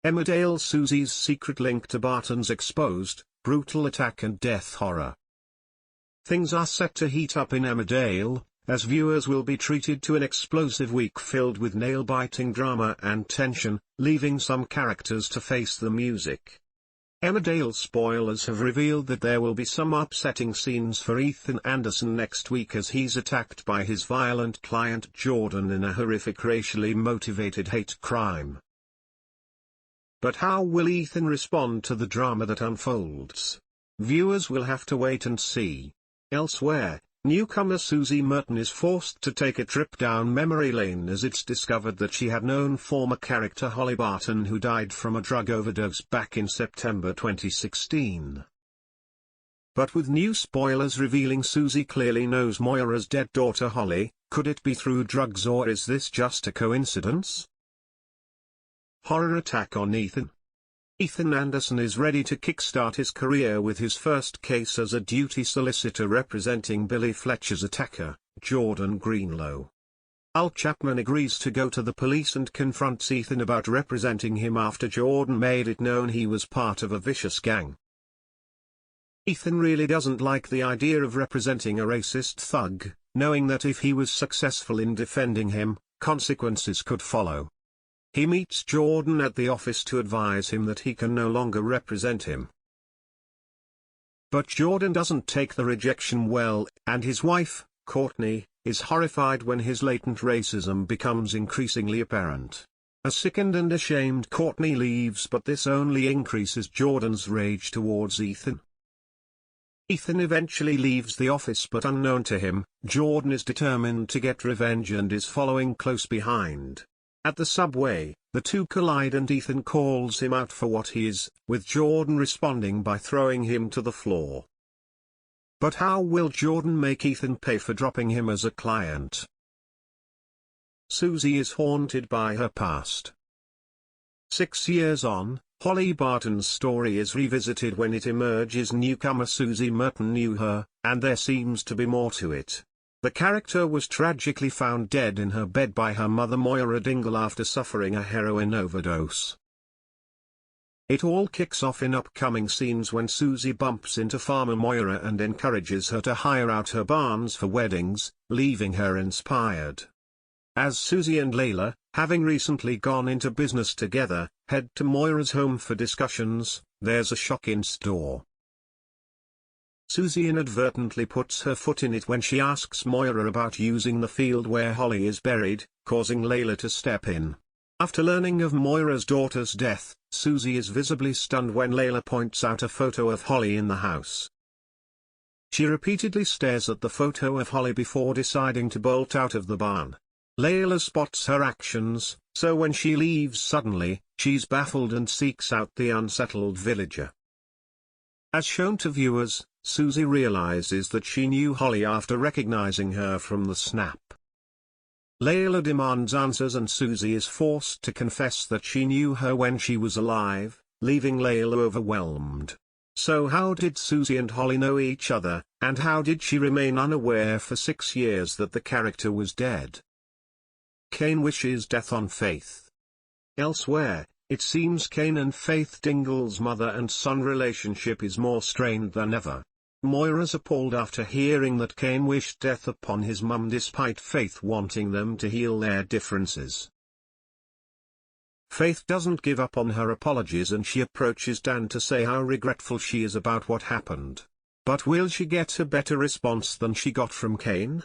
Emmerdale Suzy's secret link to Bartons exposed, brutal attack and death horror. Things are set to heat up in Emmerdale, as viewers will be treated to an explosive week filled with nail-biting drama and tension, leaving some characters to face the music. Emmerdale spoilers have revealed that there will be some upsetting scenes for Ethan Anderson next week as he's attacked by his violent client Jordan in a horrific racially motivated hate crime. But how will Ethan respond to the drama that unfolds? Viewers will have to wait and see. Elsewhere, newcomer Suzy Merton is forced to take a trip down memory lane as it's discovered that she had known former character Holly Barton, who died from a drug overdose back in September 2016. But with new spoilers revealing Suzy clearly knows Moira's dead daughter Holly, could it be through drugs or is this just a coincidence? Horror attack on Ethan. Ethan Anderson is ready to kickstart his career with his first case as a duty solicitor representing Billy Fletcher's attacker, Jordan Greenlow. Al Chapman agrees to go to the police and confronts Ethan about representing him after Jordan made it known he was part of a vicious gang. Ethan really doesn't like the idea of representing a racist thug, knowing that if he was successful in defending him, consequences could follow. He meets Jordan at the office to advise him that he can no longer represent him. But Jordan doesn't take the rejection well, and his wife, Courtney, is horrified when his latent racism becomes increasingly apparent. A sickened and ashamed Courtney leaves, but this only increases Jordan's rage towards Ethan. Ethan eventually leaves the office, but unknown to him, Jordan is determined to get revenge and is following close behind. At the subway, the two collide and Ethan calls him out for what he is, with Jordan responding by throwing him to the floor. But how will Jordan make Ethan pay for dropping him as a client? Suzy is haunted by her past. 6 years on, Holly Barton's story is revisited when it emerges newcomer Suzy Merton knew her, and there seems to be more to it. The character was tragically found dead in her bed by her mother Moira Dingle after suffering a heroin overdose. It all kicks off in upcoming scenes when Suzy bumps into Farmer Moira and encourages her to hire out her barns for weddings, leaving her inspired. As Suzy and Layla, having recently gone into business together, head to Moira's home for discussions, there's a shock in store. Suzy inadvertently puts her foot in it when she asks Moira about using the field where Holly is buried, causing Layla to step in. After learning of Moira's daughter's death, Suzy is visibly stunned when Layla points out a photo of Holly in the house. She repeatedly stares at the photo of Holly before deciding to bolt out of the barn. Layla spots her actions, so when she leaves suddenly, she's baffled and seeks out the unsettled villager. As shown to viewers, Suzy realizes that she knew Holly after recognizing her from the snap. Layla demands answers and Suzy is forced to confess that she knew her when she was alive, leaving Layla overwhelmed. So how did Suzy and Holly know each other, and how did she remain unaware for 6 years that the character was dead? Kane wishes death on Faith. Elsewhere, it seems Kane and Faith Dingle's mother and son relationship is more strained than ever. Moira's appalled after hearing that Kane wished death upon his mum despite Faith wanting them to heal their differences. Faith doesn't give up on her apologies and she approaches Dan to say how regretful she is about what happened. But will she get a better response than she got from Kane?